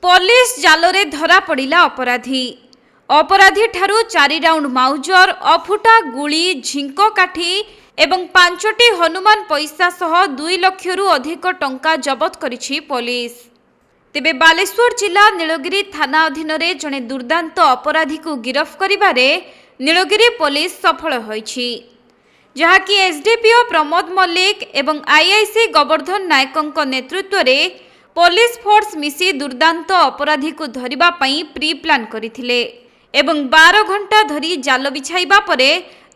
Police जालरे धरा पड़ा अपराधी ठारू 4 राउंड माउजर अफुटा गुली झिंक काठी एवं 5टी हनुमान पैसा सह 2 लाख रु अधिक टंका जबत करिछि पुलिस। तेबे बालेश्वर जिला नीलगिरी थाना अधीन रे जणे दुर्दांत अपराधी को गिरफ्त करिबारे नीलगिरी पुलिस सफल होइछि, जहाँकि एसडीपीओ प्रमोद मल्लिक एवं आईआईसी गोवर्धन नायकଙ୍କ नेतृत्व में पुलिस फोर्स मिसी दुर्दांत अपराधी को धरिबा पई प्री प्लान करिथिले एवं 12 घंटा धरी जाल बिछाइबा परे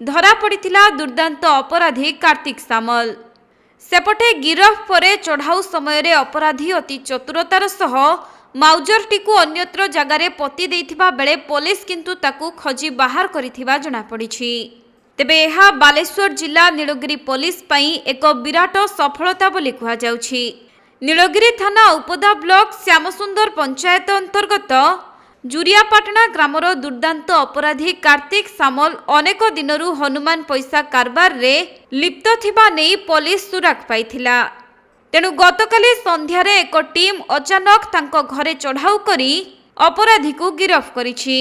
धरा पड़िथिला दुर्दांत अपराधी कार्तिक सामल। सेपटे गिरफ परे चढ़ाऊ समय रे अपराधी अति चतुरतार सह माउजरटी को अन्यत्र जगार पति देथिबा बेले पुलिस किंतु ताकू खोजी बाहर करिथिबा जणा पड़िछि। तेबे एहा बालेश्वर जिला नीलगिरी पुलिस पई एक विराट सफलता बोली कहा जाउछि। नीलगिरी थाना उपदा ब्लॉक श्यामसुंदर पंचायत अंतर्गत जुरियापाटना ग्रामर दुर्दांत अपराधी कार्तिक सामल अनेक दिनरू हनुमान पैसा कारबार रे लिप्त थिबा नेई पुलिस सुराग पाइथिला। तेणु गतकाली संध्यारे एक टीम अचानक तांको घरे चढ़ाऊ करी अपराधी को गिरफ करिछि।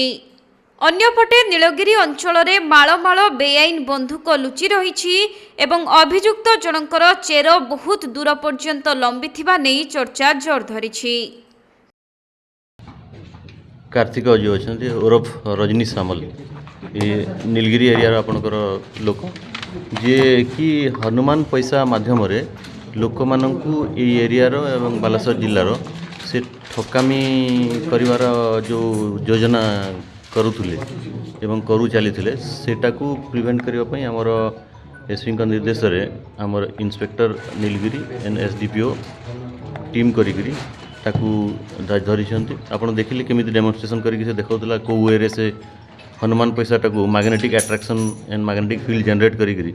अन्यपटे नीलगिरी अंचल रे माळमाळ बेआईन बंधुक लुचि रहिछि एवं अभियुक्त जनकर चेर बहुत दूर पर्यंत लंबिथिबा नेई चर्चा जोर धरिछि। कार्तिक जो अच्छा ओरफ रजनी सामल ये नीलगिरी एरिया आपणकर लोक जे कि हनुमान पैसा माध्यम लोक मानू एरियार एवं बालेश्वर जिलार से ठकामी करिवार जो योजना करुले एवं करू चली सेटा को प्रिवेंट करने आमर एसपी निर्देश रे आमर inspector Nilgiri and SDPO team करी धरी आपड़ देखिले केमी डेमोन्स्ट्रेशन करके देखा कौ वे से हनुमान पैसा टाक magnetic attraction and magnetic field generate करी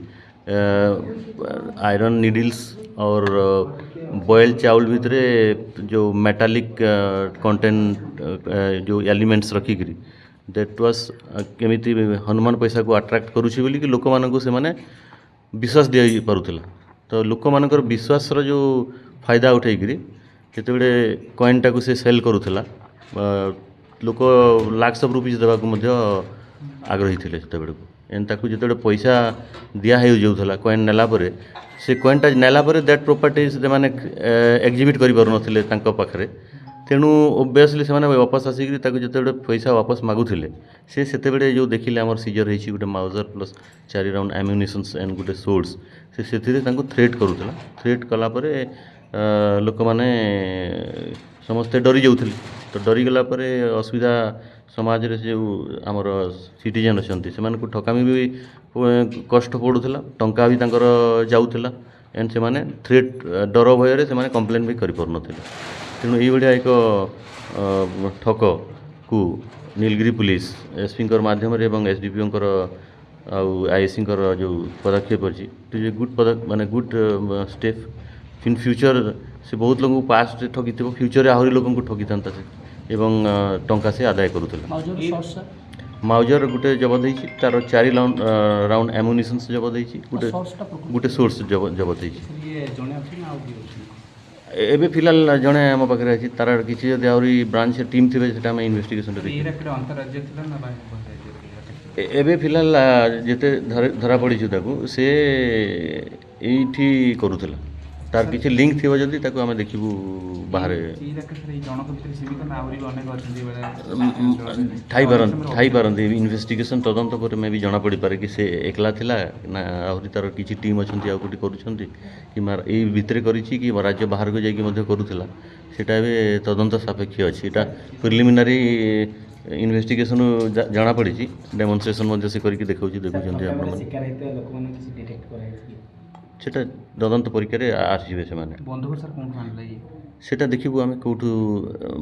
आयरन निडल्स और बॉयल चावल भितर जो मेटालिक कंटेंट जो एलिमेंट्स रखिकी दैट वाज केमिति हनुमान पैसा को अट्रैक्ट करुछि बोली कि लोक मानक से माने विश्वास दि पारुथिला। तो लोक मानकर विश्वास जो फायदा उठेकरी केतेबेले कॉइन टाक से सेल करुथिला लोक लाक्स ऑफ रुपीज देवा को मध्य आग्रही थिले सेतेबेले एन ताकू जेतेबेले पैसा दिया हे जाउथला कॉइन नेला परे से कॉइन टा नेला परे दैट प्रॉपर्टी से माने एग्जिबिट करि पारु नथिले तांको पाखरे। तेणु ओबियसली से वापस आसिक जो पैसा वापस मागुले से सेतेबेले जो देखिले आमर सीजर होती गोटे Mauser plus 4 round ammunitions and गोटे सोर्स से थ्रेट करूला। थ्रेट कलापर लोक मैंने समस्ते डरी जाऊे तो डरीगला असुविधा समाज रे जो आमर सिटीजन अच्छा से ठकामी भी कष्ट पड़ूला टंका भी जाऊला एंड से माने थ्रेट डर भय से कंप्लेन भी कर तेणु ये भाया एक ठक को नीलगिरी पुलिस एसपी माध्यम एवं एसडीपीओ आईएससी जो पदक्षेप अच्छी गुड माने गुड स्टेप इन फ्यूचर से बहुत लोगों को पास्ट ठगी थी फ्यूचर आहरी लोगों को ठगी था एवं टंका से आदाय करूला। माउजर गोटे जबत होती तार 4 राउंड एम्युनिशन जबत होती गोटे सोर्स जबत होती एबे फिलहाल जड़े आम पाखे अच्छी तार किसी जब आहरी ब्रांच टीम थे इन्वेस्टिगेशन एबे फिलहाल जिते धरा पड़ी से ये करूला तार किसी लिंक थी जदि आम देखू बाहर थाई पारती इन्वेस्टिगेशन तदंत पर मैं भी जना पड़ पारे कि से एकला थिला ना आहरी तार किसी टीम अच्छा आउटी करुँच कि यही भितर कि राज्य बाहर को जाकि करूला सेटा तदंत सापेक्ष अच्छी प्रिलिमिनारी इन्वेस्टिगेशन जना पड़ी डेमोन्स्ट्रेशन से करके देखा सेटा तदंत परीक्षा आसवे से देखू आम कौटू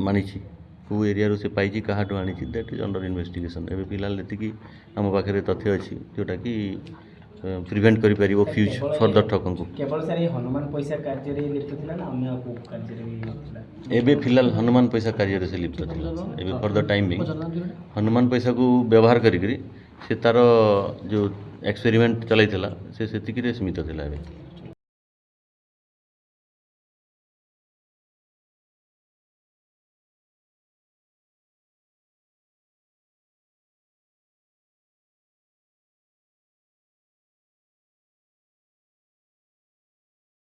मानी कौ एरिया से पाई क्या आनी दैट इज अंडर इन्वेस्टिगेशन एवं फिलहाल ये आम पाखे तथ्य अच्छी जोटा कि प्रिवेंट कर फ्यूचर फर्दर ठकन को एबे फिलहाल हनुमान पैसा कार्य से लिप्त था फर्दर टाइम भी हनुमान पैसा को व्यवहार करी से तार जो एक्सपेरिमेंट चलाई से सीमित था।